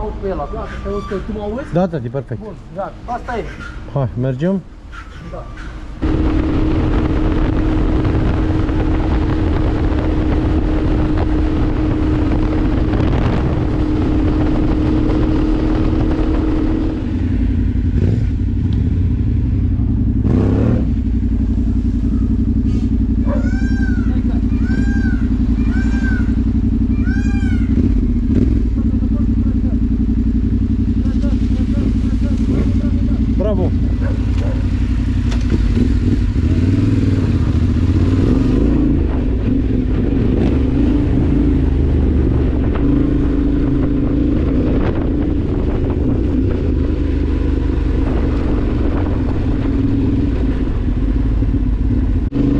aud cu el acum. Gata, te auzi, tu mă auzi? Da, da, e perfect. Bun, gata, asta e. Hai, mergem? Da. Bravo!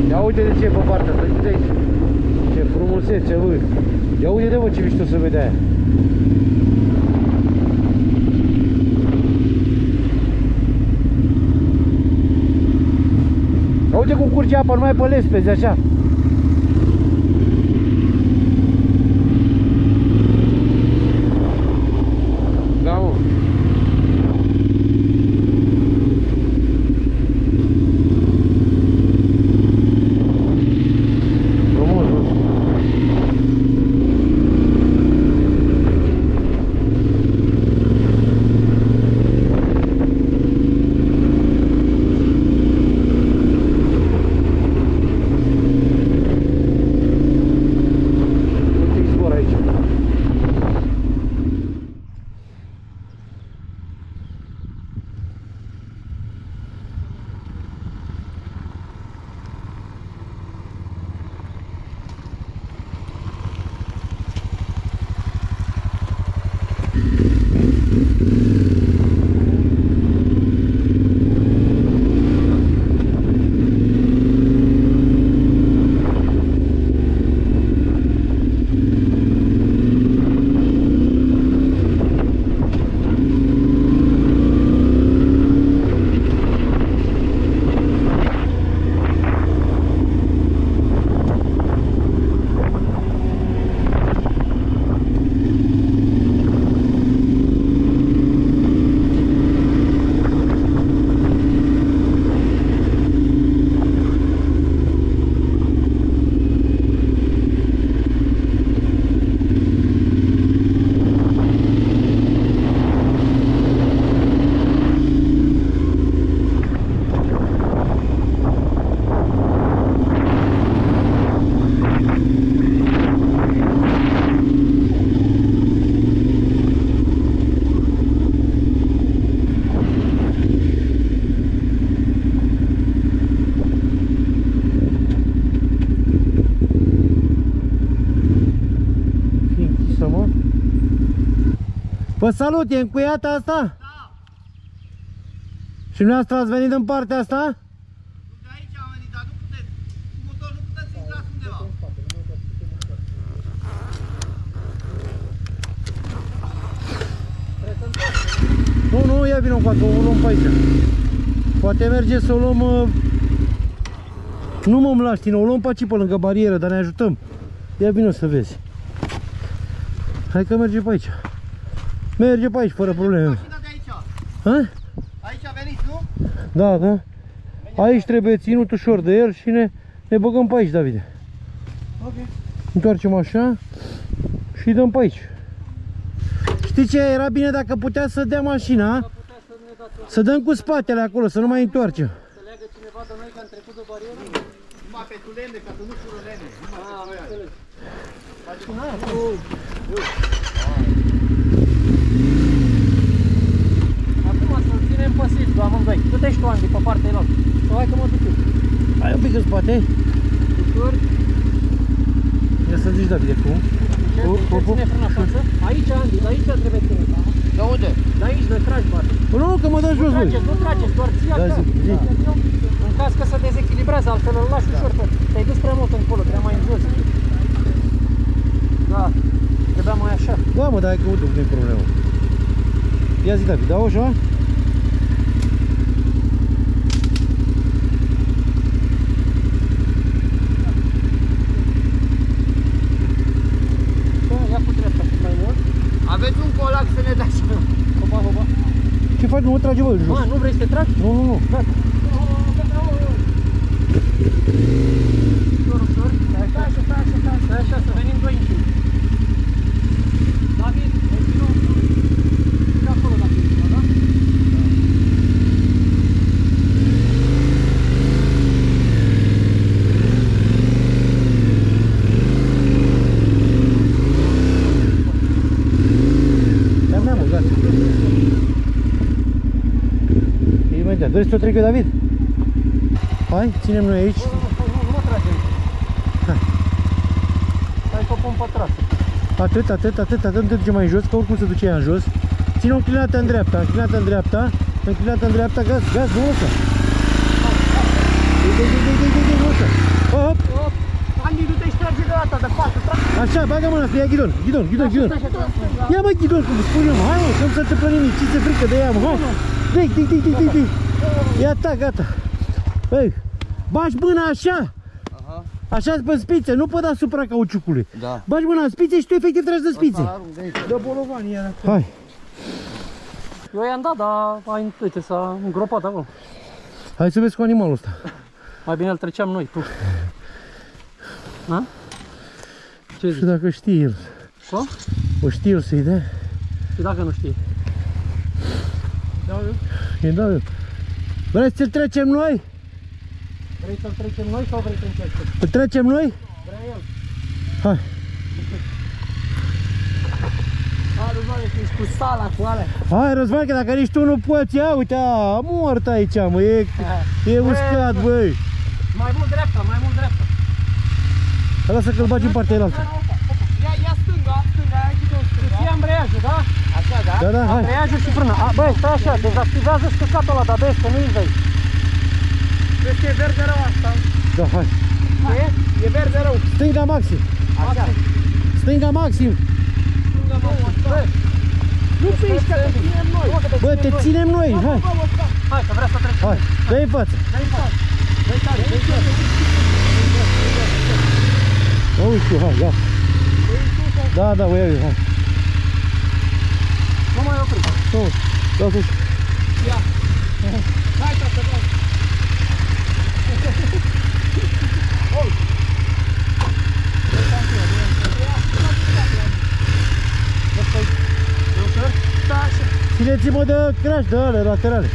Ia uite de ce e pe partea asta, uite aici. Ce frumusețe, bă. Ia uite de, bă, ce mișto se vede aia. Ia uite cum curge apa numai pe lespezi, așa. Da, mă. Frumos, bă. Vă salut, e încuiată asta? Da. Și dumneavoastră ați venit în partea asta? De aici am venit, dar nu puteți. Cu motor nu puteți să intrați undeva. Nu, nu, ia vină încoace, o luăm pe aici. Poate merge să o luăm... Nu mă mlaștină, o luăm pe aici, pe lângă barieră, dar ne ajutăm. Ia vină să vezi. Hai că merge pe aici. Merge pe aici, fără probleme. Mașina de aici. Ha? Aici veniți, nu? Da, da. Aici trebuie ținut ușor de el și ne băgăm pe aici, Davide. Ok. Întoarcem așa și dăm pe aici. Știi ce? Era bine dacă putea să dea mașina, să dăm cu spatele acolo, să nu mai întoarcem. Să leagă cineva de noi că am trecut de barieră? Numai pe tulene, ca să nu fură lene. Numai pe tulene. Faci cu aia? Acum să-l ținem pasiv, amândoi. Du-te-și tu, Andy, pe partea elaltă. Sau hai că mă duc eu. Hai un pic în spate. Ușor. Ia să zici, Davide, cum? Ține frâna față. Aici, Andy, de aici trebuie ținut. De unde? De aici, de tragi, bate. Nu, că mă dă jos, voi. Nu trageți, doar ții așa. În caz că se dezechilibrează, altfel îl lași ușor. Te-ai dus prea mult încolo, prea mai în jos. Da, trebuia mai așa. Da, mă, dar că uite, nu e problemă. Ia zi, David, dau așa? Aveți un cola fac să ne dați. Hopa, hopa. Ce faci? Nu mă trage, bă, jos. Mă, nu vrei să te trag? Nu, nu, nu. Gata. Ușor, ușor. Stai așa, să venim doi în timp. David, vino. De acolo, David, da? Vrei să o trec eu, David? Hai, ținem noi aici. Nu mă tragem. Hai. Hai că o pun pe trasă. Atât, nu te duce mai în jos, că oricum se duce ea în jos. Ține-o înclinată în dreapta, înclinată în dreapta, gaz, nu lăsa. Dă, nu lăsa. Hop! Andy, du-te și trage de data, de față, trage. Așa, bagă mâna, să ia ghidon. Ia mă ghidon, cum spun eu, mă, hai mă, că nu se întâmplă nimic, ce se frică de ea, mă, hai. Dă-i. Ia ta, gata. Băi, bagi mâna așa. Așa pe spițe, nu pe deasupra cauciucului. Da. Bagi mâna în spițe și tu efectiv tragi de spițe. Dă bolovanii ăla. Hai. Eu i-am dat, dar uite, s-a îngropat acolo. Hai să vezi cu animalul ăsta. Mai bine îl treceam noi, tu. Ha? Ce zici? Și dacă știe el. Co? O știe el să-i dea? Și dacă nu știe? Îi dau eu. Vrei să-l trecem noi? Vrei să-l trecem noi sau vrei să încercăm? Îl trecem noi? Vrea el. Hai. Hai, Răzvan, ești cu sala, cu alea. Hai, Răzvan, că dacă nici tu nu poți, ia, uite, a mort aici, mă, e uscat, băi. Mai mult dreapta, mai mult dreapta. Lasă că-l bagi în partea elaltă. Ia stânga, ai ghidon stânga. Îți ia embreiajul, da? Așa, da? Da, hai. Embreiajul și frâna. Băi, stai așa, dezactivează scăcatul ăla, dar vezi că nu-i vei. Vezi că e verde rău asta. Da, hai. Ce e? E verde rău. Stânga maxim. Așa. Stânga maxim. Băi, Nu piși, că te ținem noi. Bă, te ținem noi, hai. hai, că vrea să trecem. Hai, dă-i în față. Dă-i față. Dă-i tare, dă-i tare. Mă uit eu, hai, da. Da, o iau eu, hai. Nu mai opri. Nu, lasă-și. Ia. Hai, tată, dai. Țineți-mă de crash, de alea laterale.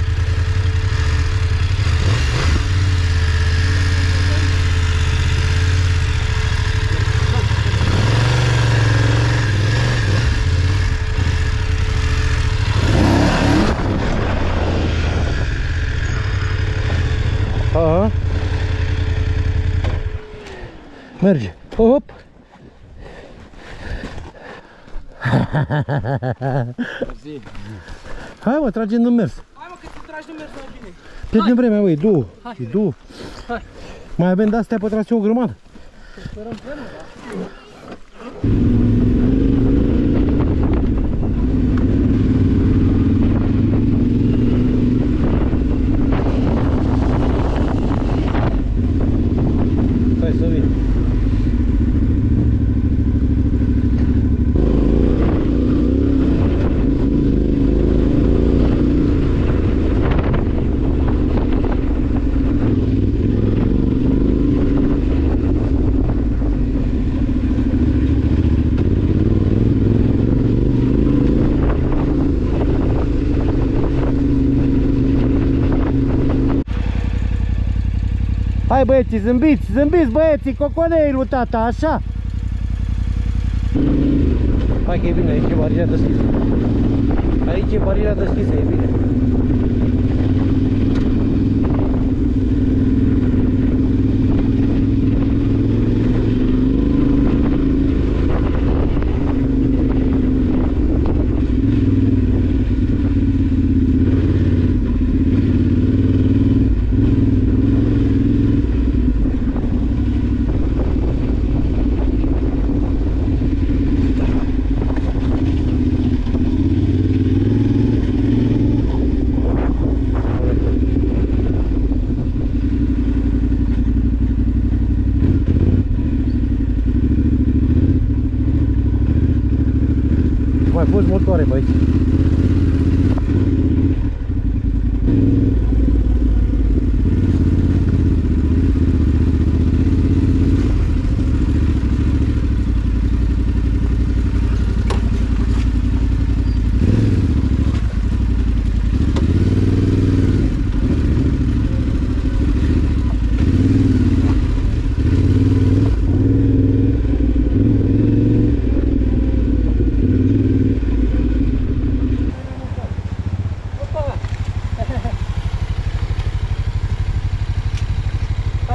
Aha. Merge. Hop. Hai mă, tragem în mers. Hai mă, că tu tragi de mers mai bine. Pierdem vremea, băi, două. Hai. Două. Hai. Mai avem de-astea pe traseu o grămadă. Sperăm plenul, da? Hai să vin. Hai băieții, zâmbiți băieții, coconeilul tata, așa. Hai că e bine, aici e bariera deschisă. Aici e bariera deschisă, e bine. mai fost motoare pe aici.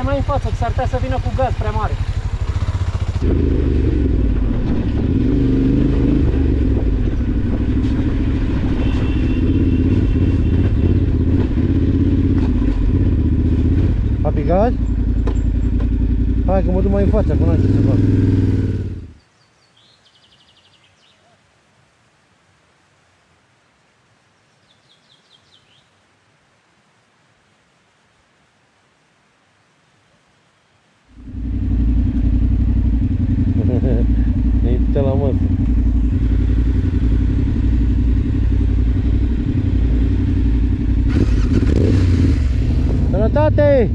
Mai în față, că s-ar putea să vină cu gaz prea mare. A picat? Hai că mă duc mai în față, că n-am ce să fac. Ne-i la masă. Sănătate!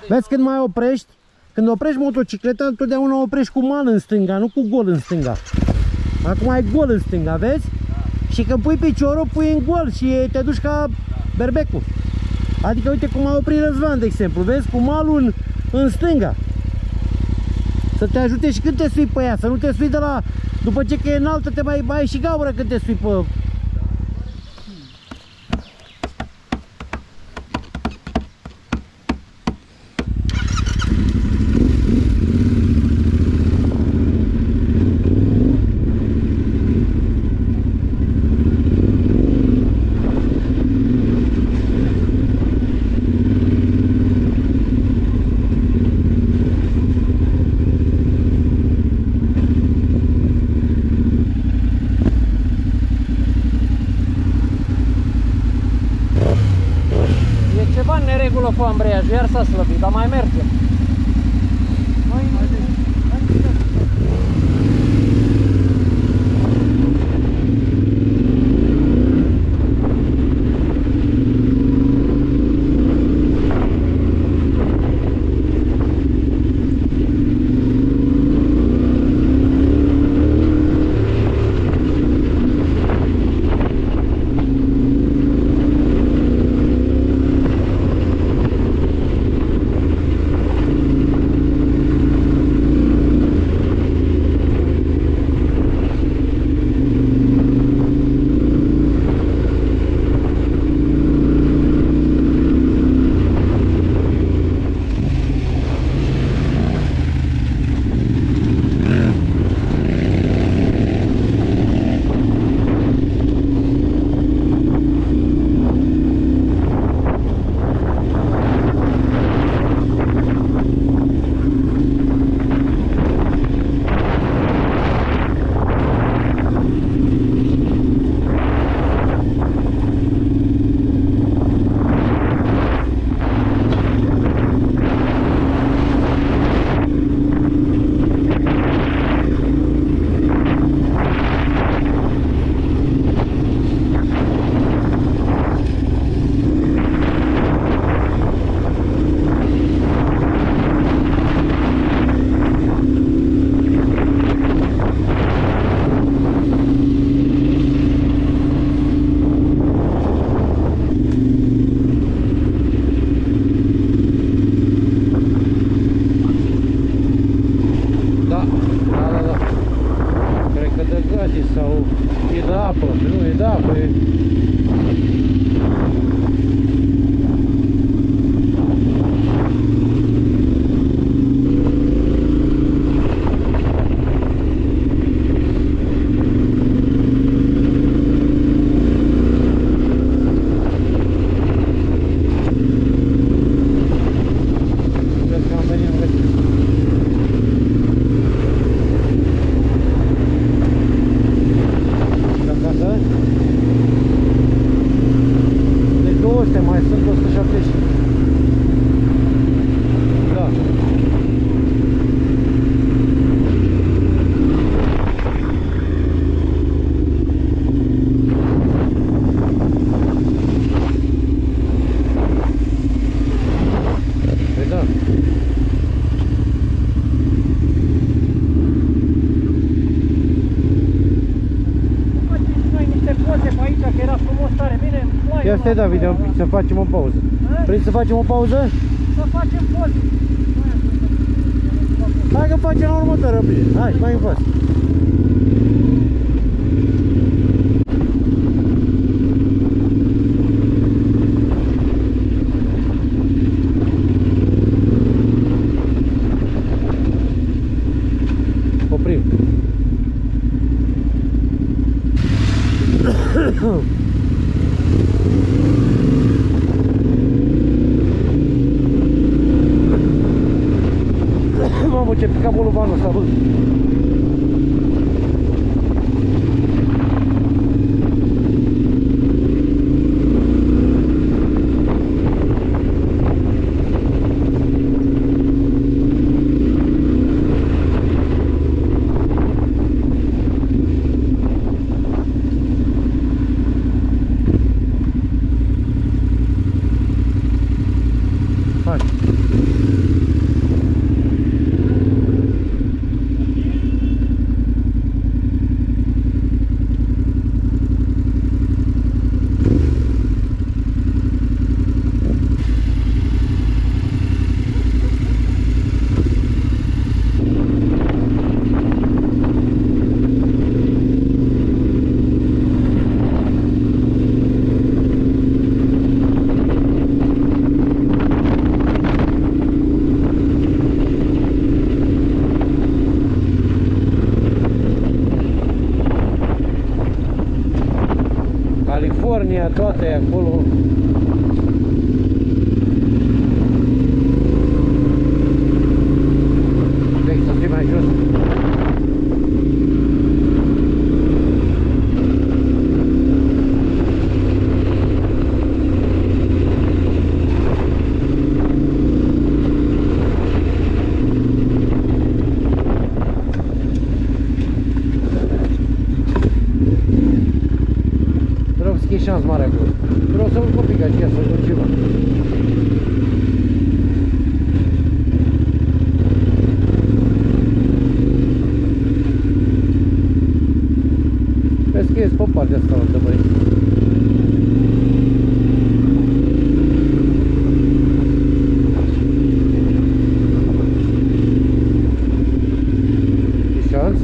Vezi, când oprești motocicleta, întotdeauna oprești cu mană în stânga, nu cu gol în stânga. Acum ai gol în stânga, vezi? Da. Și când pui piciorul, pui în gol și te duci ca berbecul. Adică uite cum a oprit Răzvan, de exemplu, vezi? Cu malul în stânga. Să te ajute și când te sui pe ea, să nu te sui de la... După ce că e înaltă, te mai ai și gaură când te sui pe... Cu ambreiaj, iar s-a slăbit, dar mai merge. sau e de apă, nu e de apă, e... Mai sunt 170. Da. Păi da. Facem și noi niște poze pe aici, că era frumos tare. Bine, Ia stai, Davide, un pic, să facem o pauză. Vrei să facem o pauză? să facem poze. Hai că facem la următoarea, bine. Hai, mai în față. Oprim. Mamă, ce pica bolovanul ăsta, bă. Hai. California, toate acolo. Deci să fii mai jos. E șans mare acolo. Vreau să urc un pic aici, să urc ceva. Vezi că ies pe partea asta altă, băi. E șans?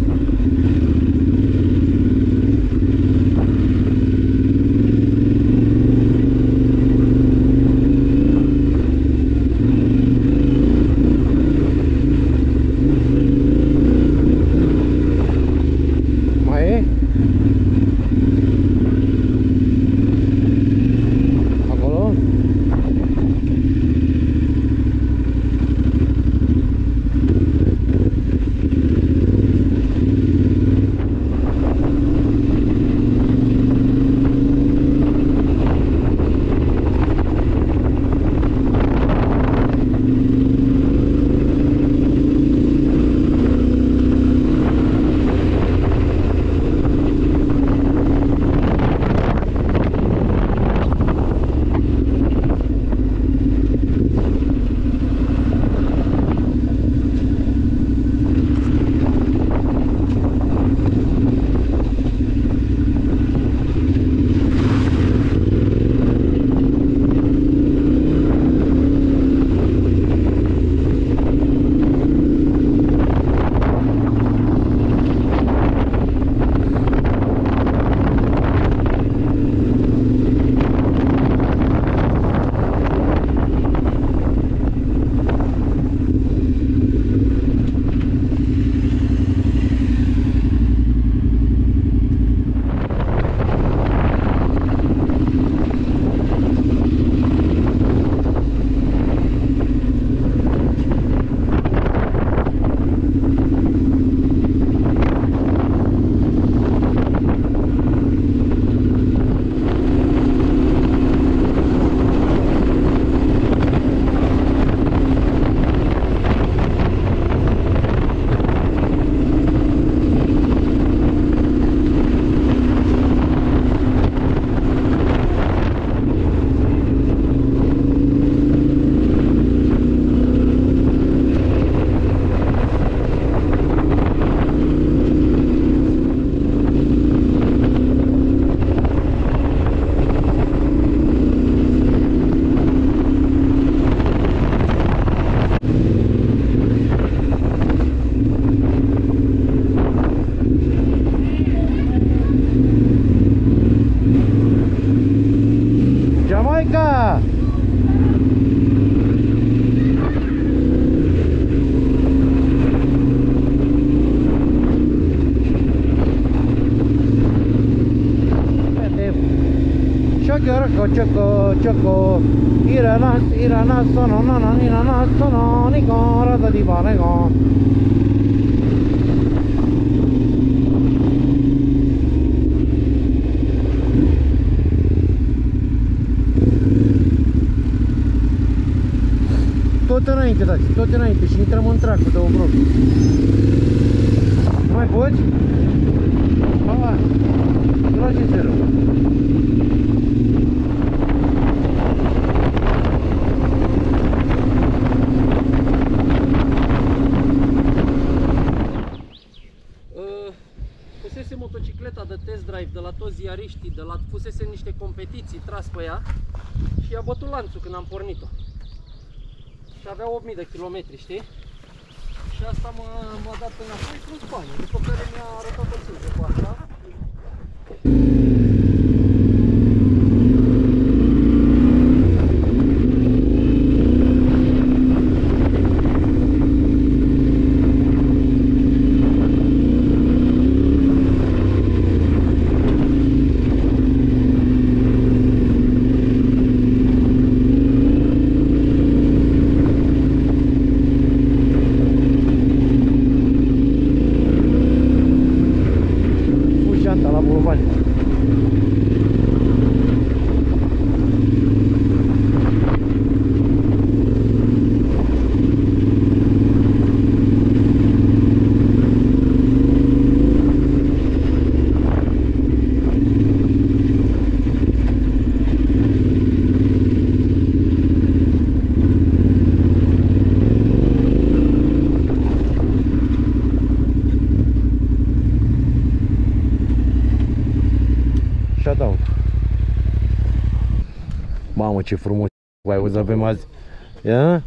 choco, iranas, sono, nana, nina, sono, nico, rata di panego. Tot înainte, dați, tot înainte și intrăm în tracul de obroc. Nu mai poți? Hai, trage-ți rău. Fusese motocicleta de test drive de la toți ziariștii, fusese niște competiții tras pe ea și a bătut lanțul când am pornit-o. Și avea 8000 de kilometri, știi? Și asta m-a dat înapoi plus bani, după care mi-a arătat o țângă cu asta. Mamă, ce frumos ai văzut avem azi. Ia?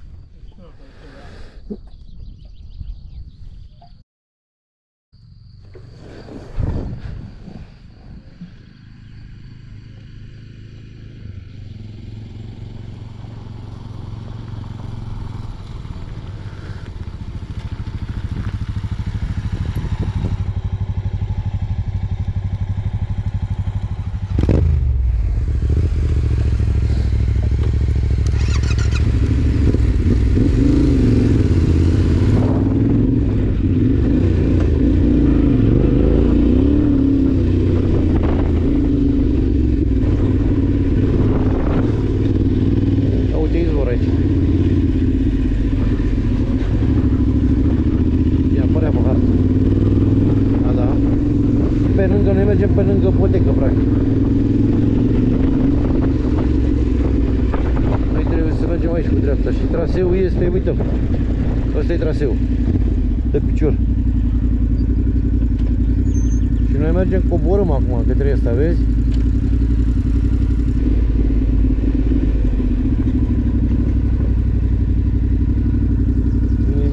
Pe lângă, noi mergem pe lângă potecă, practic. Noi trebuie să mergem aici cu dreapta și traseul este, uite, ăsta e traseul de picior. Și noi mergem, coborâm acum către asta, vezi?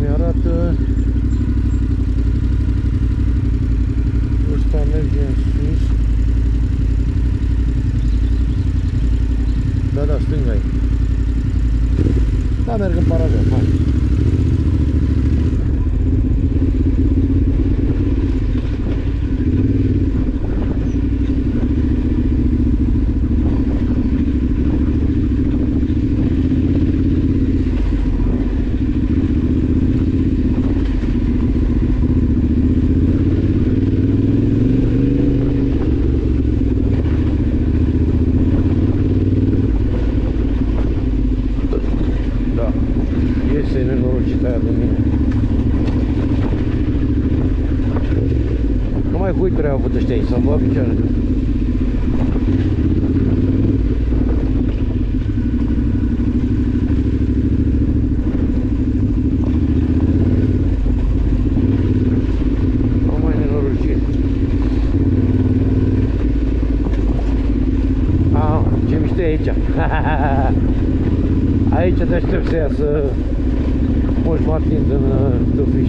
Mi-arată ăsta merge în sus. Da, da, stânga e. Da, merg în paralel, hai. Este nenorocit aia de mine. Numai huituri au avut ăștia aici, s-au băgat picioare. Numai nenorocit. Ah, ce mișto e aici. Aici te aștept să iasă Moș Martin din Tăfiș.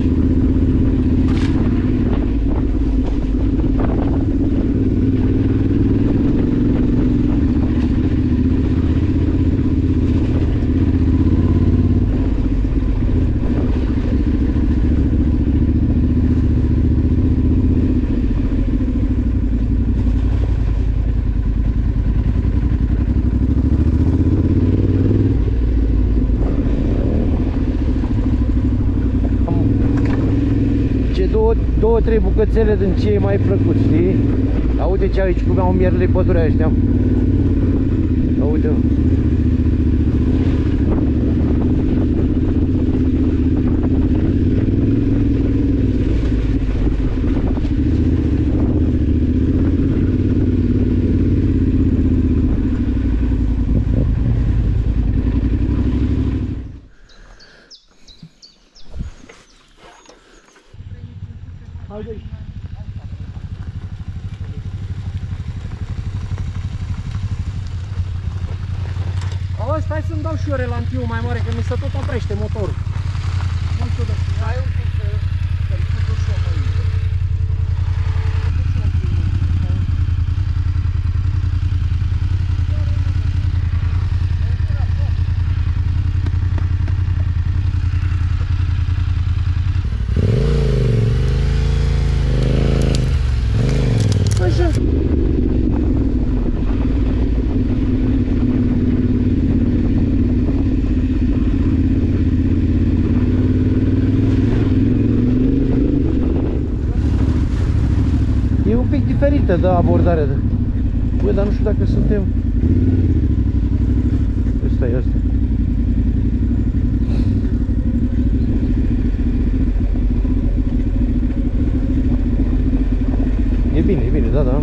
2-3 bucățele din ce e mai plăcut, știi? Dar uite ce aici, cum au mierele pădurea ăștia. Da, uite. Auzi, stai să-mi dau și eu relantiu mai mare, că mi se tot oprește motorul. Nu știu de ce. Hai un pic să-l put și eu mai mică. Diferită de abordare. Bă, dar nu știu dacă suntem. Ăsta e asta. E bine, da, da.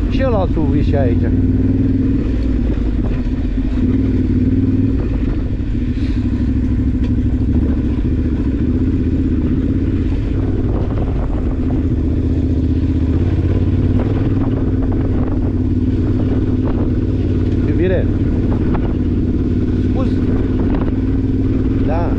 Și ăla altul e și aici. Spus? Da.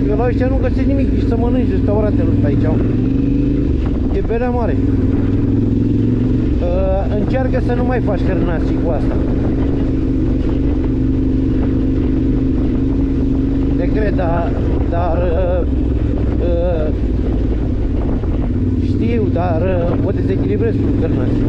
Că la ăștia nu găsești nimic, nici să mănânci restaurantele ăsta aici. E berea mare. Încearcă să nu mai faci hârnații cu asta. Te cred, dar știu, dar o dezechilibrez cu hârnații.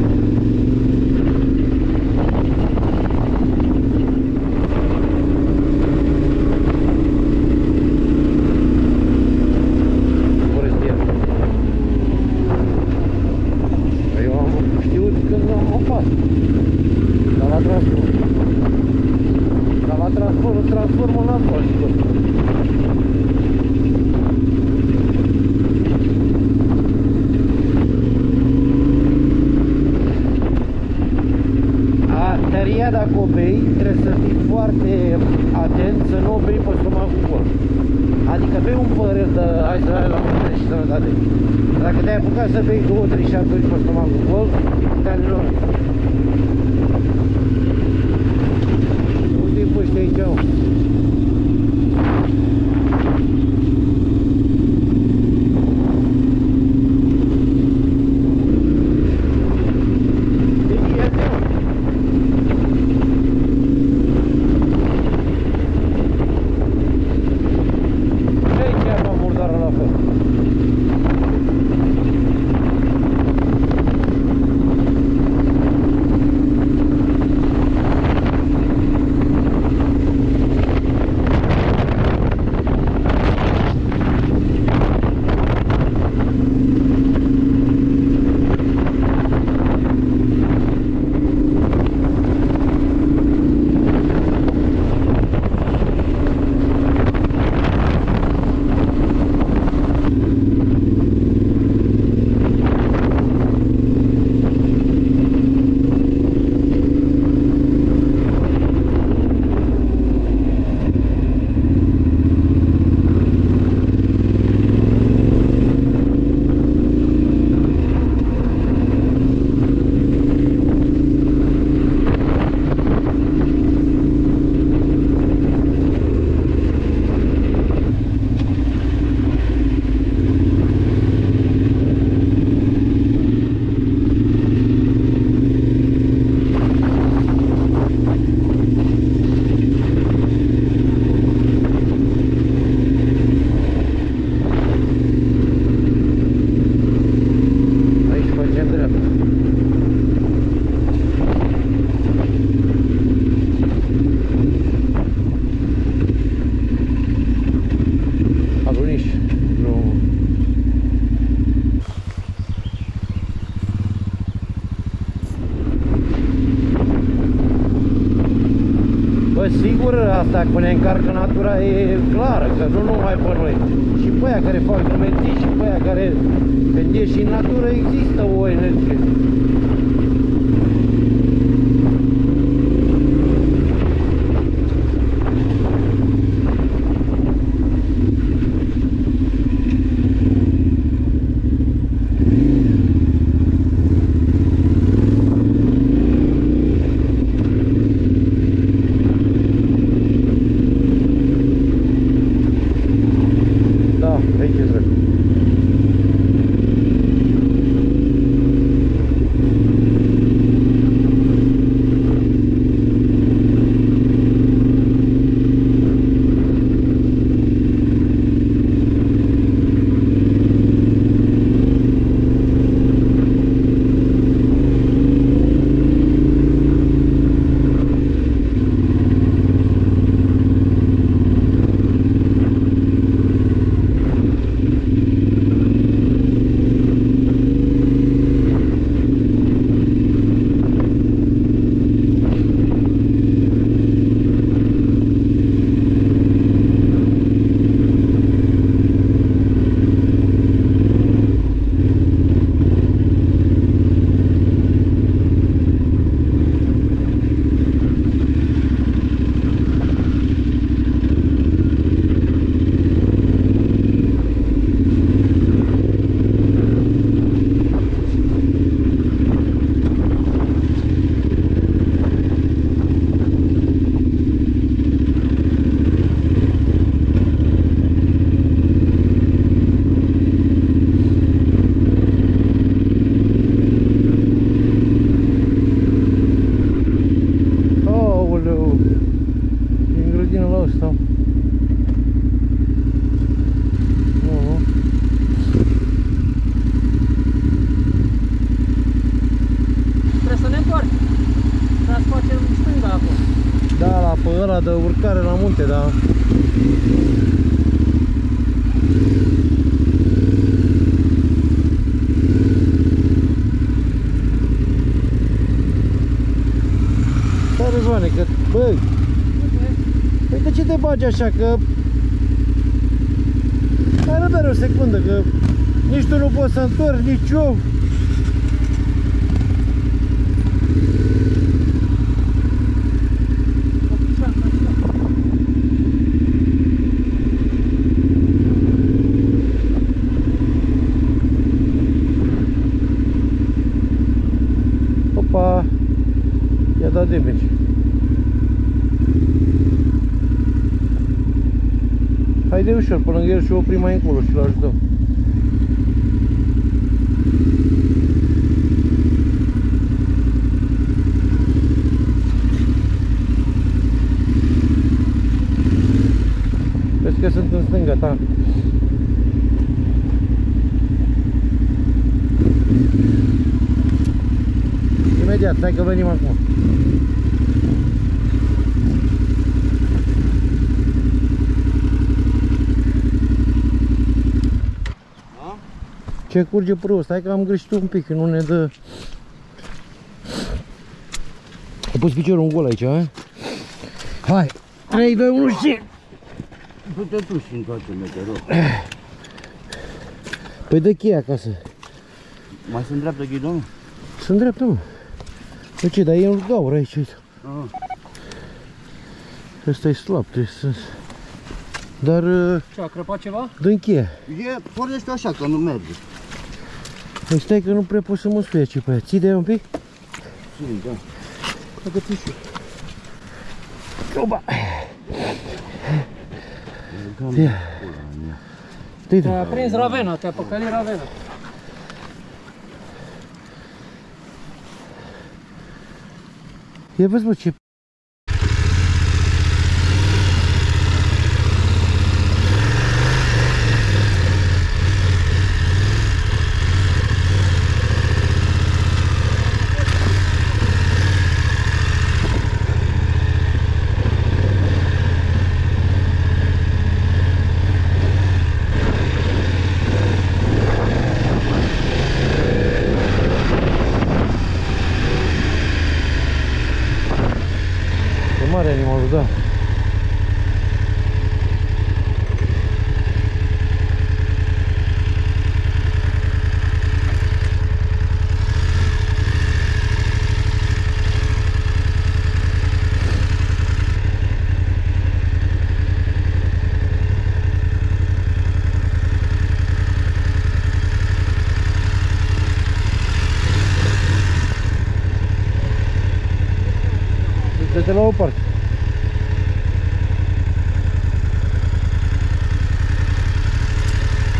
Transformă la asfalt. Tăria, dacă o bei, trebuie să fii foarte atent să nu o bei pe stomacul gol. Adică bei un părâl de hai să ai la mână și sănătate. Dacă te-ai apucat să bei 2-3 șaturi pe stomacul gol, te-ai luat. Uite-i pe ăștia aici, mă. Bă, sigur, asta cu ne încarcă natura e clară, că nu numai pe noi. Și pe aia care fac drumeții, și pe aia care, când ieși în natură, există o energie. Ăla de urcare la munte, da. Stai, Răzvane, că, băi, păi de ce te bagi așa, că... Hai răbdare o secundă, că nici tu nu poți să întorci, nici eu. Opa, i-a dat damage. Haide ușor pe lângă el și o oprim mai încolo și-l ajutăm. Vezi că sunt în stânga ta. Imediat, stai că venim acum. Ce curge părul? Stai că am greșit un pic, nu ne dă... Ai pus piciorul în gol aici, a? Hai! 3, 2, 1 și... Du-te tu și întoarce-mă, te rog. Păi dă cheia acasă. Mai sunt dreaptă ghidonul? Sunt dreaptă, mă. De ce? Dar e un gaur aici, uite. Ăsta e slab, trebuie să... Dar... Ce, a crăpat ceva? dă-mi cheia. E, pornește așa, că nu merge. Păi stai că nu prea pot să mă spui aici pe aia. Ții de un pic? Țin, da. Dacă ții și eu. Opa! Ia. Te-a prins ravena, te-a păcălit ravena. Ia vezi, bă, ce... mare animalul, da. Dă-te la o parte.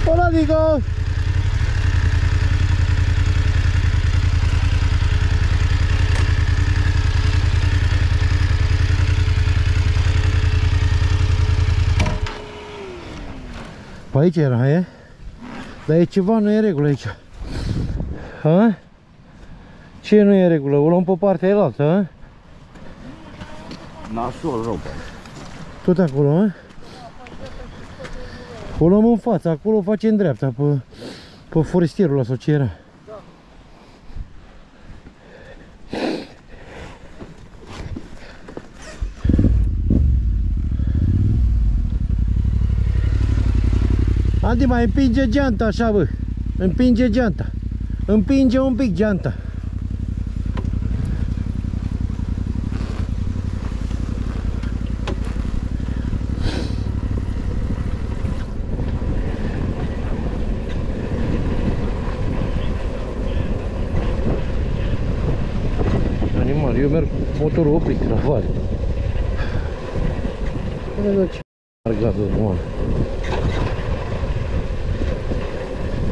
Hola, Digo! Pe aici era, e? Dar e ceva, nu e regulă aici. Ha? Ce nu e regulă? O luăm pe partea elaltă, ha? Nasol rău. Tot acolo, ha? O luăm în față, acolo o face în dreapta, pe forestierul ăla sau ce era. Adi, mai împinge geanta așa, bă. Împinge geanta. Împinge un pic geanta. Animal, eu merg cu motorul oprit la vale. Nu văd ce argat normal.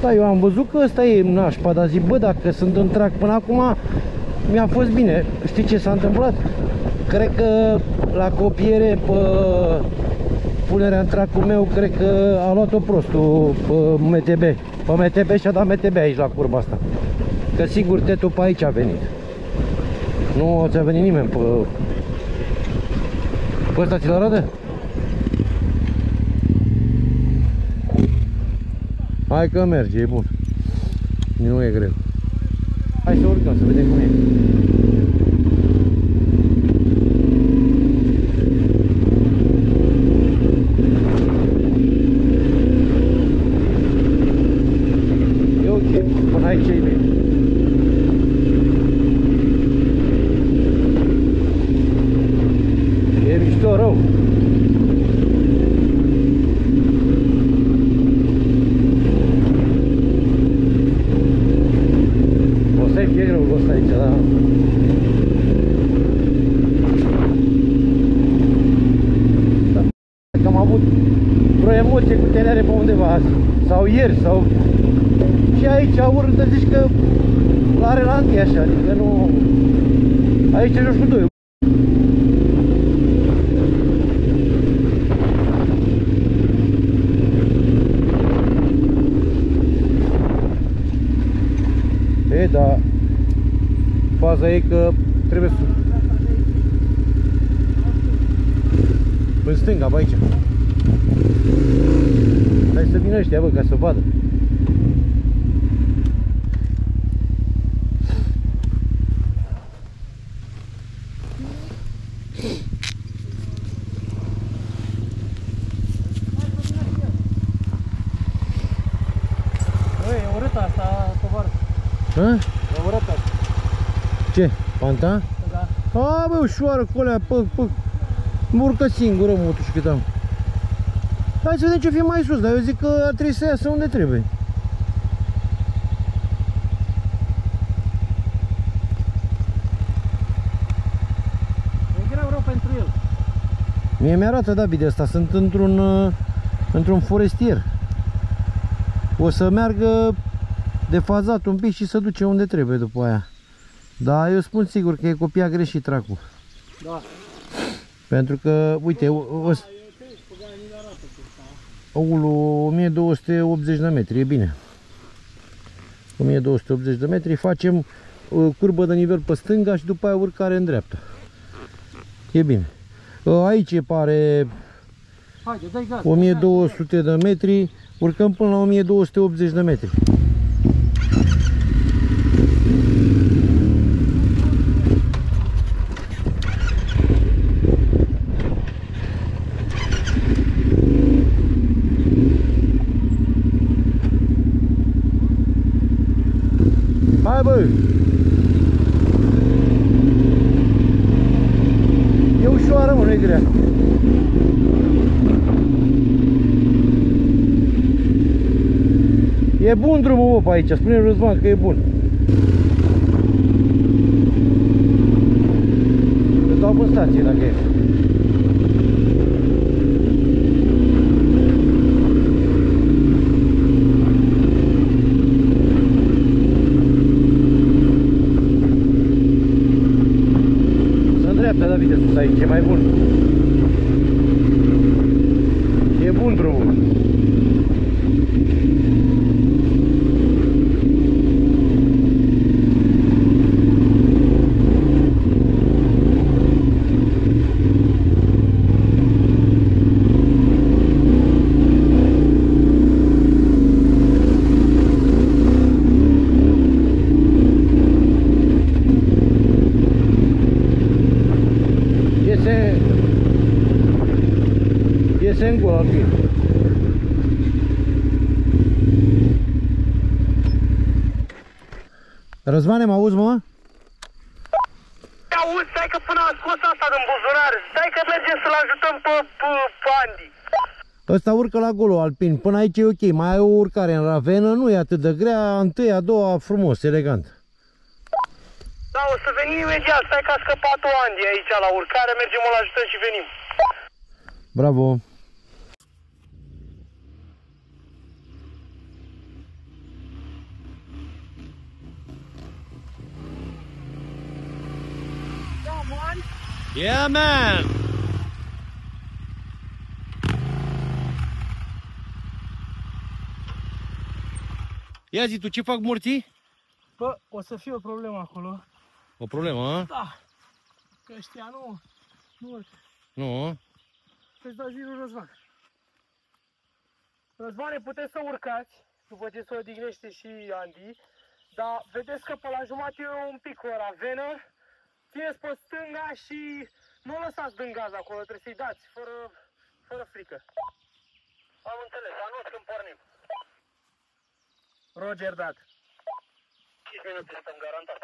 Da, eu am văzut că ăsta e nașpa, dar zic, bă, dacă sunt în trac până acum, mi-a fost bine. Știi ce s-a întâmplat? Cred că la copiere, pe punerea în tracul meu, cred că a luat-o prostul pe MTB. Pe MTB și-a dat MTB aici la curba asta. Că sigur tetul pe aici a venit. Nu ți-a venit nimeni pe... Pe ăsta ți-l arată? Hai că merge, e bun. Nu e greu. Hai să urcăm, să vedem cum e. E ok, până aici e bine. E mișto rău. E greu ăsta aici, da? Că am avut vreo emoție cu tenere pe undeva azi, sau ieri, sau... Și aici urât zici că la relanti așa, adică nu... Aici joci cu doi. E, da... Faza e că trebuie să... În stânga, bă, aici. Hai să vină ăștia, bă, ca să vadă. Băi, e urâtă asta, tovară. Ha? E urâtă asta. Ce? Panta? Da. A, bă, ușoară cu alea, păc, păc. Mă urcă singură, motul și cât am. Hai să vedem ce fie mai sus, dar eu zic că ar trebui să iasă unde trebuie. E greu rău pentru el. Mie mi-arată David de asta, sunt într-un forestier. O să meargă defazat un pic și să duce unde trebuie după aia. Dar eu spun sigur că e copia greșit tracul. Da. Pentru că, uite, ulu 1280 de metri, e bine. 1280 de metri, facem curbă de nivel pe stânga și după aia urcare în dreapta. E bine. Aici pare Haide, dai gaz. 1200 de metri, urcăm până la 1280 de metri. Hai, bă! E ușoară, mă, nu e grea. E bun drumul, mă, pe aici, spune Răzvan că e bun. Îți dau în stație dacă e. Să îndreaptă, David, sus aici, e mai bun. E bun drumul. Iese în gol, Alpin. Răzvane, mă auzi, mă? Auzi, stai că până a scos asta din buzunar. Stai că mergem să-l ajutăm pe Andy. Ăsta urcă la golul, Alpin. Până aici e ok. Mai ai o urcare în ravenă, nu e atât de grea. Întâia, a doua, frumos, elegant. Da, o să venim imediat. Stai că a scăpat-o Andy aici la urcare. Mergem, o-l ajutăm și venim. Bravo. Yeah, man! Ia zi tu, ce fac morții? Bă, o să fie o problemă acolo. O problemă, a? Da. Că ăștia nu urcă. Nu? Să-ți dau zi lui Răzvan. Răzvane, puteți să urcați, după ce se odihnește și Andy, dar vedeți că pe la jumate e un pic o ravenă, țineți pe stânga și nu lăsați din gaz acolo, trebuie să-i dați, fără frică. Am înțeles, anunț când pornim. Roger, dat. 5 minute stăm garantat.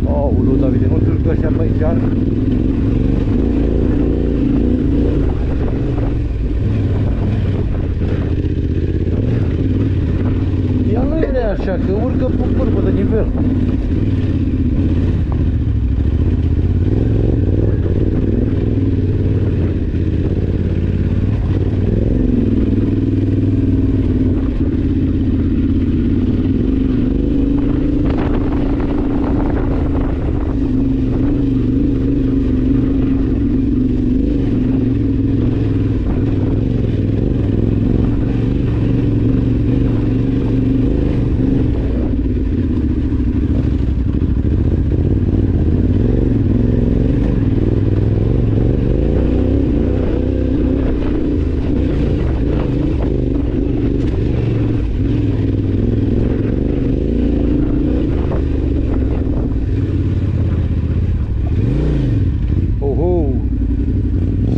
Aoleu, Davide, nu ți-l găsea pe aici? Ea nu e așa, că urcă pe curbă de nivel.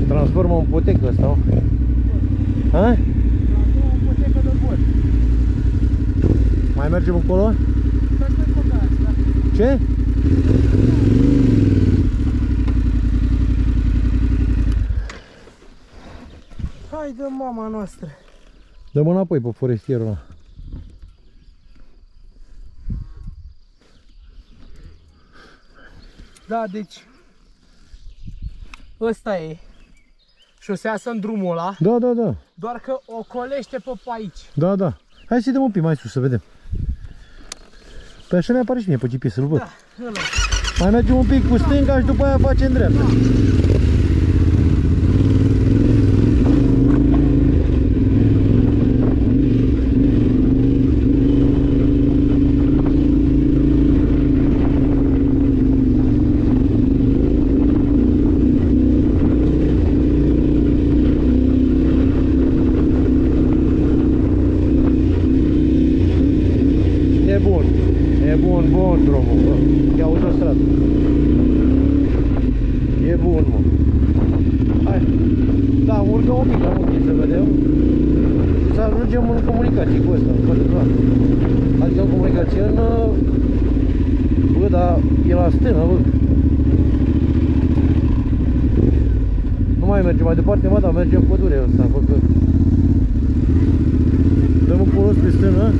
Transformă în potecă asta, o? Ha? Mai mergem încolo? Ce? Hai de mama noastră. Dăm înapoi pe forestierul ăla. Da, deci ăsta e șosea în drumul ăla, Da, da, da. doar că ocolește pe aici. Da, da. Hai să dăm un pic mai sus să vedem. Păi așa mi-apare și mie pe GPS, îl văd. Da, ăla. Mai mergem un pic cu stânga și după aia facem dreapta. E bun, bun drumul, bă. E autostradă. E bun, mă. Hai. Da, urcă un pic la munte să vedem. Și să ajungem în comunicație cu ăsta, adică în comunicație stână, bă. Nu mai mergem mai departe, mă, dar mergem în pădure ăsta, bă, că... Dăm un polos pe stână.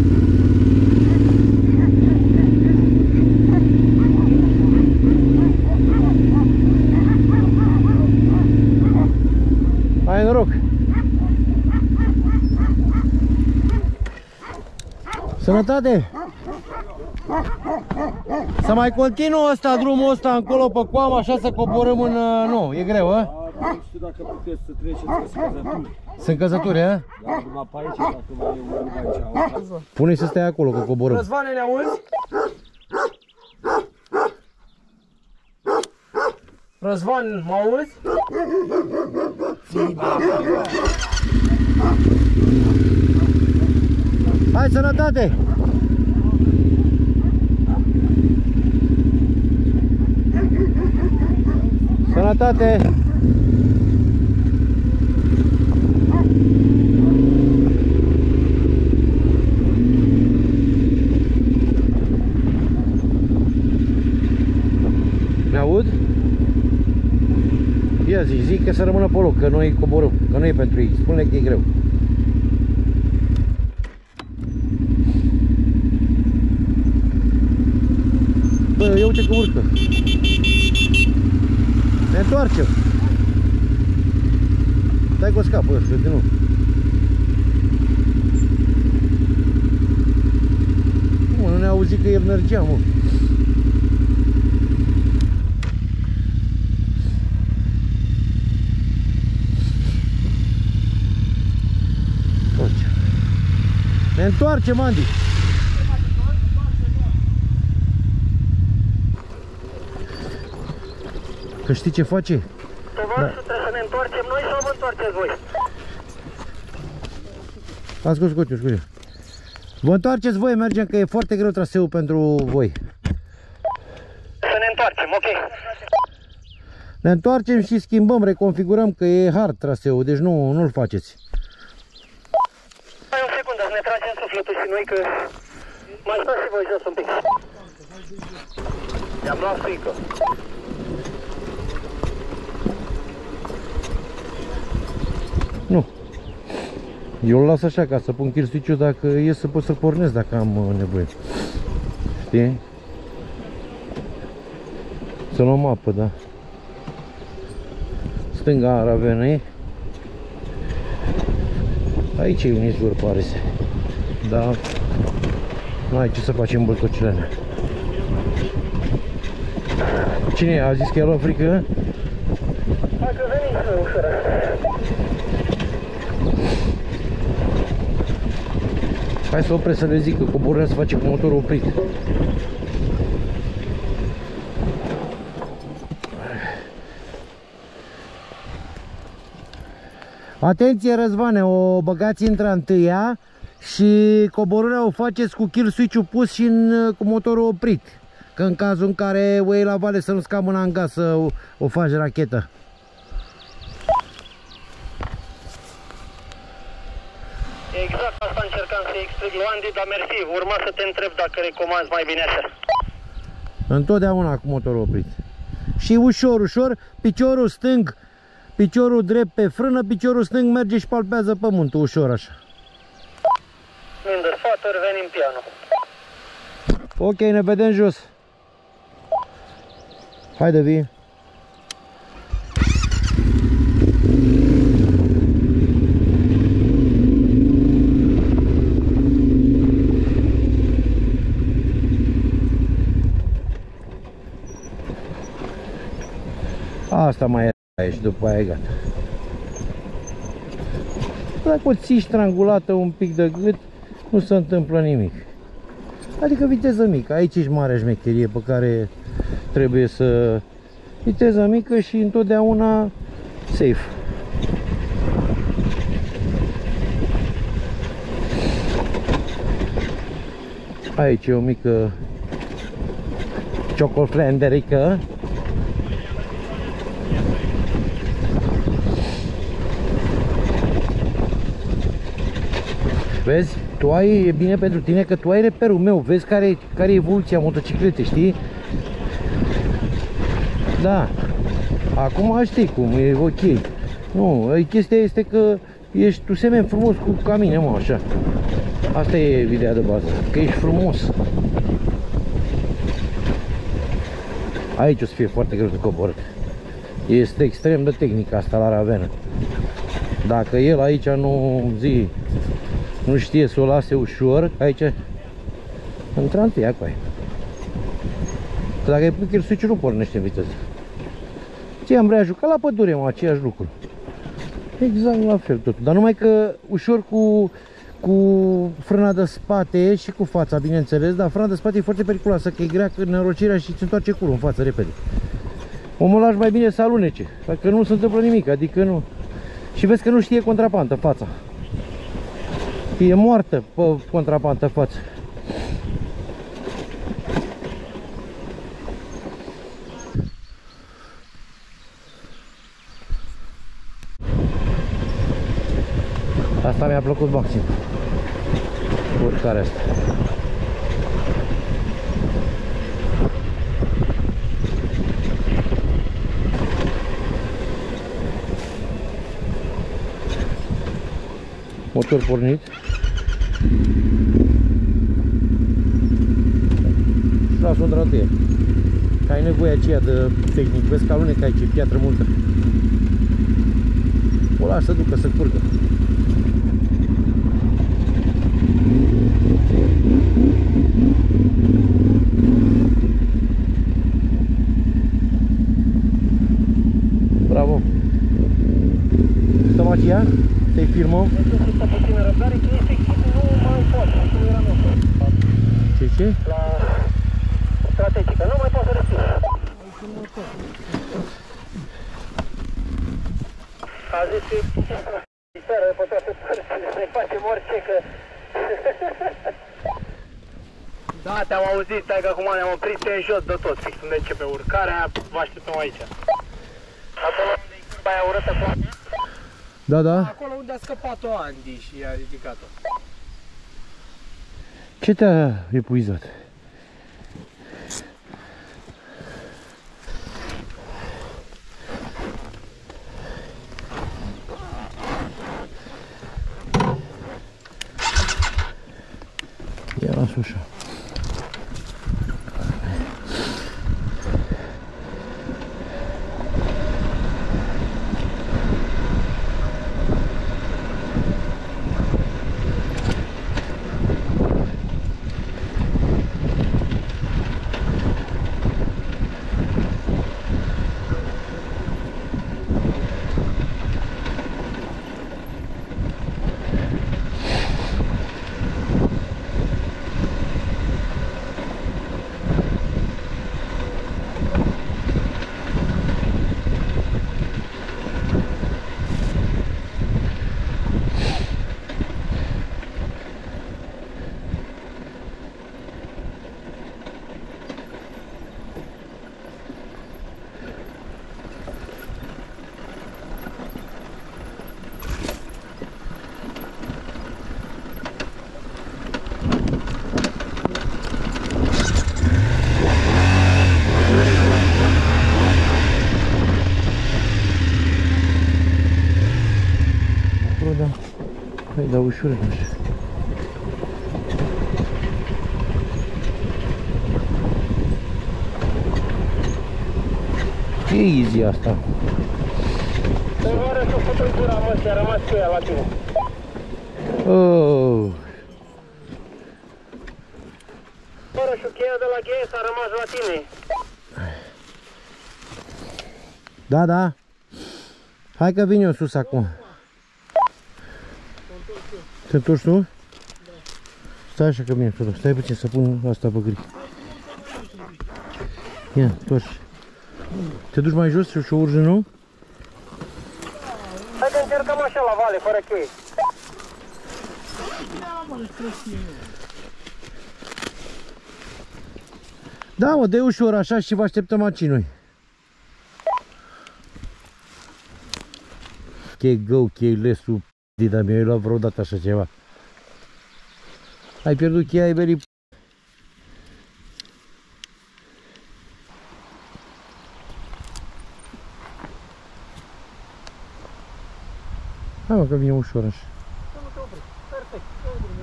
Hai noroc! Sănătate! Să mai continuă ăsta, drumul ăsta încolo pe coamă, așa să coborâm în... Nu, e greu, a? Nu știu dacă puteți să treceți, că sunt căzături. Sunt căzături, a? Dar numai pe aici, dacă mai e unul aici. Pune-i să stai acolo, că coborâm. Răzvane, ne auzi? Răzvan, mă auzi? Hai, sănătate! Sănătate! Mi-aud? Ia zic că să rămână pe loc, că noi coborâm, că nu e pentru ei, spune că e greu. Bă, ia uite că urcă. Ne întoarcem. Stai că o scapă ăsta, de nu. Mă, nu ne auzi că el mergea, mă. Ne întoarcem, Andy. Că știi ce face? Tovarășul, trebuie să ne întoarcem noi sau vă întoarceți voi? Ascult. Vă întoarceți voi, mergem, că e foarte greu traseul pentru voi. Să ne întoarcem, ok. Ne întoarcem și schimbăm, reconfigurăm, că e hard traseul, deci nu-l faceți. Mai o secundă, să ne tragem sufletul și noi, că mai stați și voi jos un pic. I-am luat frică. Nu. Eu îl las așa, ca să pun kill switch-ul, dacă e să pot să pornesc dacă am nevoie. Știi? Să luăm apă, da. Stânga Ravenei. Aici e un izvor, pare să. Da. Nu ai ce să facem băltocile alea. Cine a zis că i-a luat frică? Hai că venim să ușor. Hai să opresc să le zic că coborârea se face cu motorul oprit. Atenție, Răzvane, o băgați într-a-întâia și coborârea o faceți cu kill switch-ul pus și cu motorul oprit. Că în cazul în care o iei la vale să nu scap mâna în gaz să o faci rachetă. Exact asta încercam să-i explic lui Andy, dar mersi, urma să te întreb dacă recomanzi mai bine așa. Întotdeauna cu motorul oprit. Și ușor, ușor, piciorul stâng, piciorul drept pe frână, piciorul stâng merge și palpează pământul, ușor așa. Minde sfaturi, venim piano. Ok, ne vedem jos. Haide, vii. Asta mai era și după aia e gata. Dacă o ții strangulată un pic de gât, nu se întâmplă nimic. Adică viteză mică, aici ești mare șmecherie pe care trebuie să... Viteză mică și întotdeauna safe. Aici e o mică ciocoflenderică. Vezi? Tu ai, e bine pentru tine că tu ai reperul meu, vezi care e evoluția motocicletei, știi? Da. Acum știi cum, e ok. Nu, chestia este că ești tu semeni frumos cu ca mine, mă, așa. Asta e ideea de bază, că ești frumos. Aici o să fie foarte greu de coborât. Este extrem de tehnică asta la ravenă. Dacă el aici nu știe să o lase ușor, aici intră întâia cu aia. Că dacă îi pui kill switch-ul nu pornește în viteză. Ție ambreiajul ca la pădure, mă, aceeași lucru. Exact la fel totul, dar numai că ușor cu frâna de spate și cu fața, bineînțeles, dar frâna de spate e foarte periculoasă, că e grea nerocirea și îți întoarce curul în față repede. Omul lași mai bine să alunece, dacă nu se întâmplă nimic, adică nu. Și vezi că nu știe contrapantă fața. E moartă pe contrapantă față. Asta mi-a plăcut maxim. Urcarea asta. Motor pornit. Și las-o într-o întâie. Că ai nevoie aceea de tehnic. Vezi că alunecă aici, e piatră multă. O lași să ducă, să curgă. Bravo! Stăm aici? Să-i filmăm? Ce? La strategică, nu mai pot să respir. A zis și seara după toate părțile, ne facem orice că... Da, te-am auzit, stai că acum ne-am oprit pe jos de tot, fix unde începe urcarea, vă așteptăm aici. Acolo unde e curba aia urâtă cu apă? Da, da. Acolo unde a scăpat-o Andy și a ridicat-o. Ce te-a epuizat? Ia las ușa. Hai, da ușor așa. E easy asta. Te oare să fătă în gura, mă, și a rămas cu ea la tine. Oh. Fără și cheia de la gheie s-a rămas la tine. Da, da. Hai că vin eu sus acum. Te întorci tu? Da. Stai așa că vine sus. Stai puțin să pun asta pe gri. Ia, întorci. Te duci mai jos și o urci din nou? Hai că încercăm așa la vale, fără cheie. Da, mă, dă ușor așa și vă așteptăm aici noi. Chegău, cheilesul, dida mi-ai luat vreodată așa ceva. Ai pierdut cheia, ai venit. Hai mă, că vine ușor așa. Să nu te oprești. Perfect.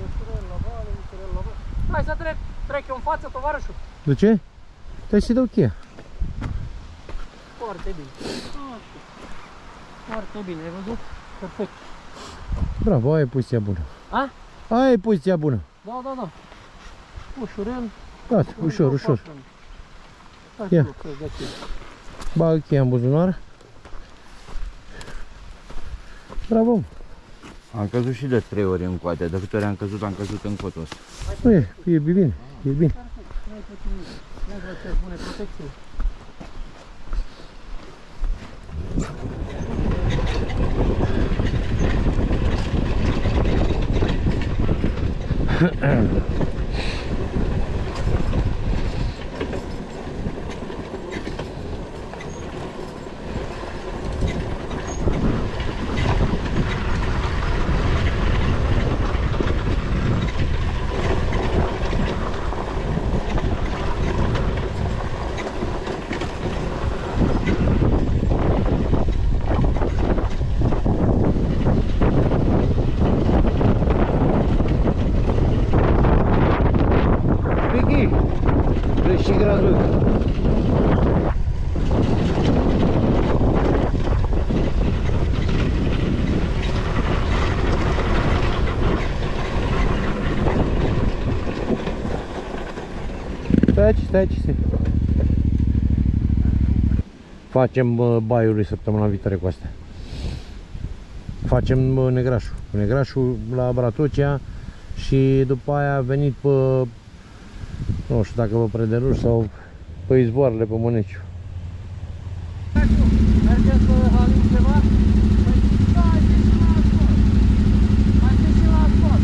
Ușurel la vale, ușurel la vale. Hai să trec eu în față, tovarășul. De ce? Trebuie să-i dau cheia. Foarte bine. Foarte bine, ai văzut? Perfect. Bravo, aia e poziția bună. A? Aia e poziția bună. Da, da, da. Ușurel. Gata, ușor, ușor. Ia. Bagă cheia în buzunar. Bravo. Am căzut și de 3 ori în coate, de câte ori am căzut în cotul ăsta. Nu e bine, e bine. Bune protecție. Și gradul. Stai. Facem baiului săptămâna viitoare cu astea. Facem Negrașul la Bratocea și după aia a venit pe, nu știu dacă pe Predeluș sau pe izvoarele pe Măneciu. Mergeți pe Halin ceva? Da, hai și la asfalt. Hai și la asfalt.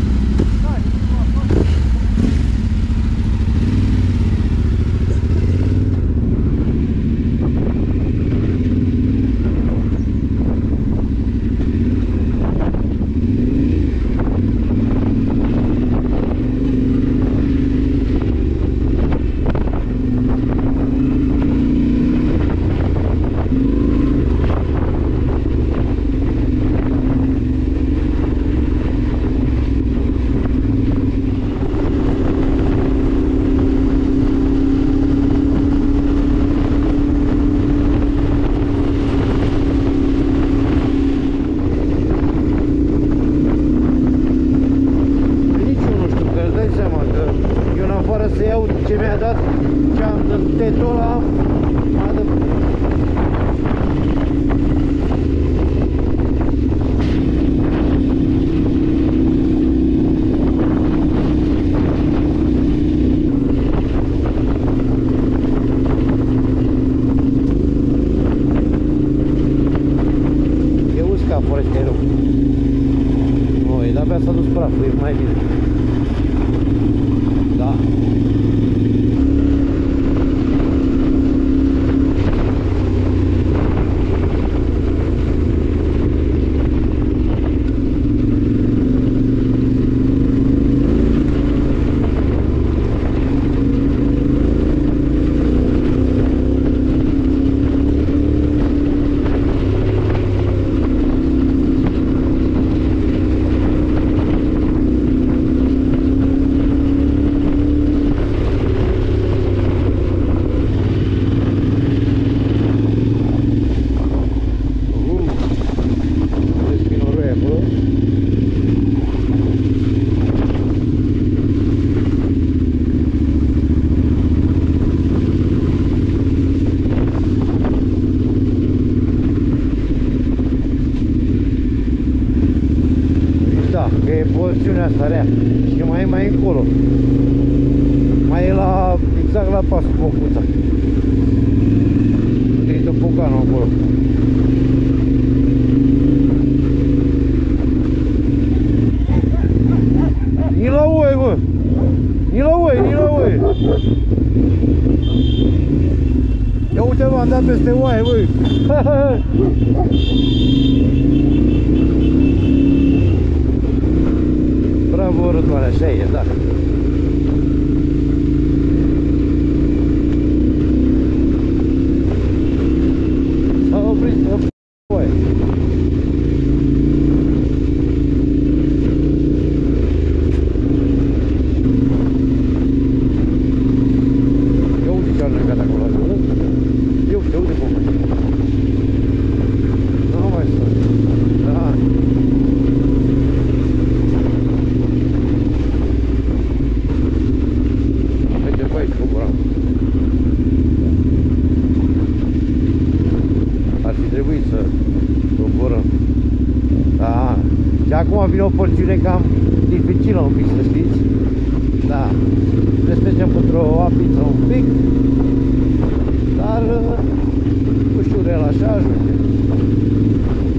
s-a dus praful, e mai bine. Da. Porțiunea asta rea și mai încolo, mai e la, exact la pasul Concuța, unde e topoganul acolo. Ni la oi, bă! Ni la oi, ni la oi! Ia uite, bă, am dat peste oaie, băi! Bravo, Răzvan, așa e, da. S-a oprit, oaie. e cam dificilă un pic, să știți. Da, trebuie să mergem într-o apiță un pic, dar ușurel așa ajunge.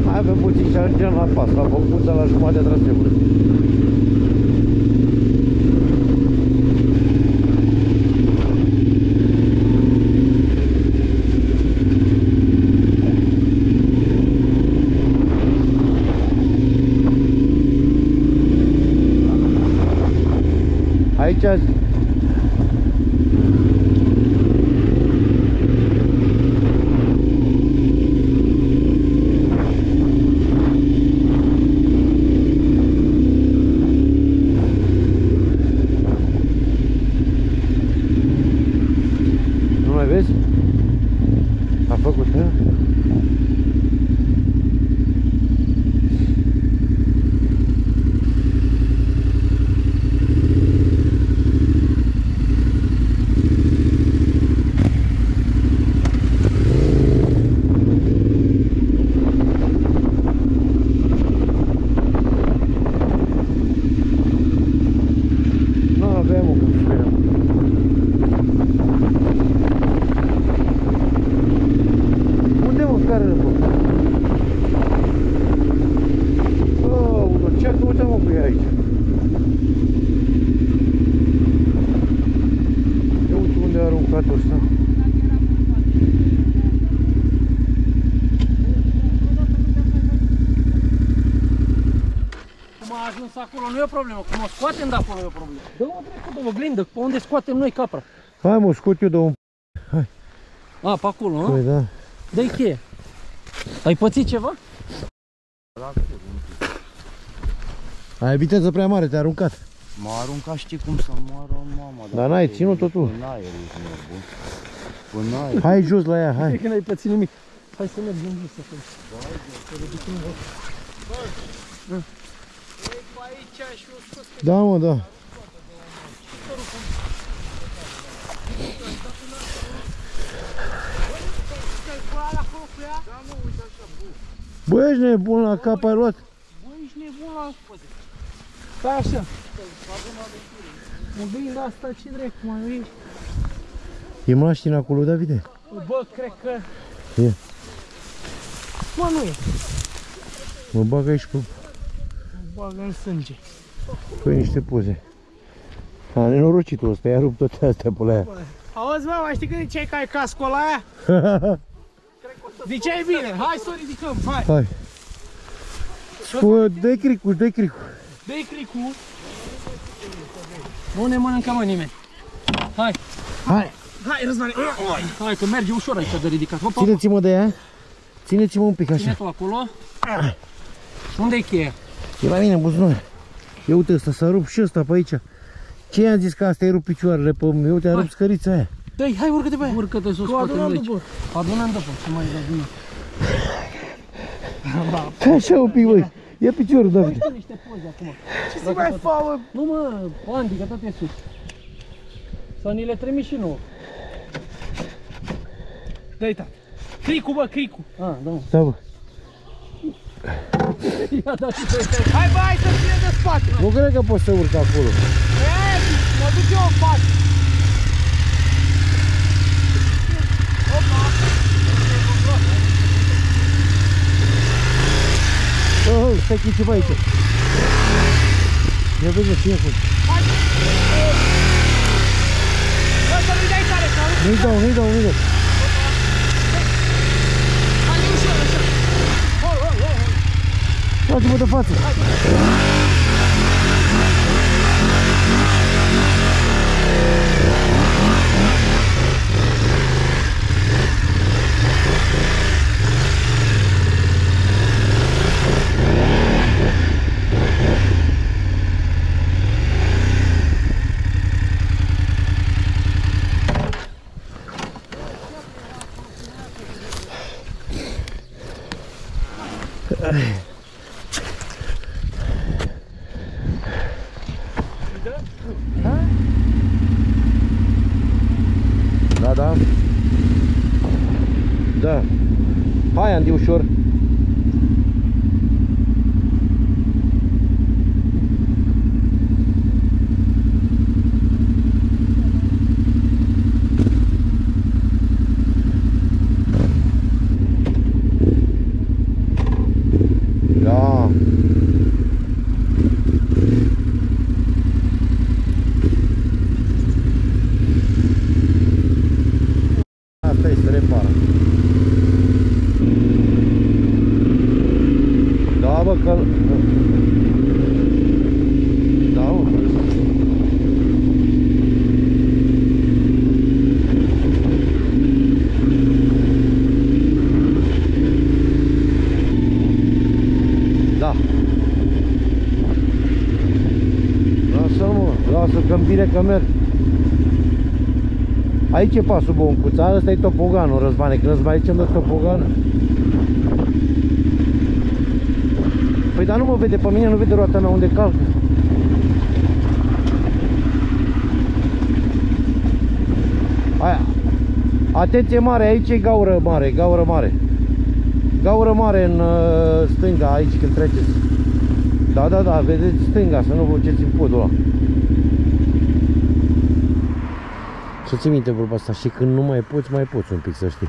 Mai avem puțin și ajungem la pas, la Băcuța, la jumătatea traseului. Aici nu mai vezi? A făcut, hă? Acolo nu e o problemă, cum o scoatem de acolo e o problemă. Dă-o trecut de oglindă, pe unde scoatem noi capra. Hai mă, scot eu de un... Hai. A, pe acolo, nu? Păi da. Dă-i cheie. Ai pățit ceva? Ai viteză prea mare, te-a aruncat. M-a aruncat, știi cum să moară mama. Dar n-ai ținut-o tu. În aer, ești nebun. În aer. Hai jos la ea, hai. Cred că n-ai pățit nimic. Hai să mergem jos să facem. Da, mă, da. Bă, ești nebun la cap, ai luat? Bă, ești nebun la poze. Stai așa. Mobilul asta, ce drept, mai ești? E mașina acolo, Davide? Bă, cred că... E. Mă, nu e. Mă bagă aici pe... Mă bagă în sânge. Păi niște poze. A, nenorocitul ăsta, i-a rupt toate astea pe la aia. Auzi, mă, mai știi când ziceai că ai cascul ăla aia? Ziceai bine, hai să o ridicăm, hai. Hai. Dă-i cricul, dă-i cricul. Dă-i cricul. Nu ne mănâncă, mă, nimeni. Hai. Hai. Hai, Răzvane. Hai, că merge ușor aici de ridicat. Hopa. Țineți-mă de ea. Țineți-mă un pic Ține așa. tu acolo. Unde-i cheia? E la mine în buzunar. Ia uite ăsta, s-a rupt și ăsta pe aici. Ce i-am zis că asta i-a rupt picioarele pe mine? Uite, a rupt scărița aia. Dă-i, hai, urcă-te pe aia. Urcă-te să o scoatem de aici. Adunăm după, ce mai dă bine. Stai așa un pic, băi. Ia piciorul, David. Păi niște poze acum. Ce să mai fac, mă? Nu, mă, Andy, că tot e sus. Să ni le trimis și nouă. Dă-i, tată. Cricul, bă, cricul. Ah, da. Da, bă. Ia da și pe ăsta. Hai, bă, hai să ține de spate. Nu cred că poți să urc acolo. Mă duc eu în față. Oh, stai că e ceva aici. Ia vezi ce e acolo. Bă, să nu-i dai tare, sau nu? Nu-i dau, nu-i dau, nu-i dau. Hai, ușor, ușor. Dați-mă de față. Da, da. Da. Hai, Andy, ușor. bine că merg. Aici e pasul Boncuța, ăsta e topoganul, Răzvane, când îți mai zicem de topogan. Păi dar nu mă vede pe mine, nu vede roata mea unde calcă. Aia. Atenție mare, aici e gaură mare, gaură mare. Gaură mare în stânga, aici când treceți. Da, da, da, vedeți stânga, să nu vă duceți în podul ăla. Să ții minte vorba asta, și când nu mai poți un pic, să știi.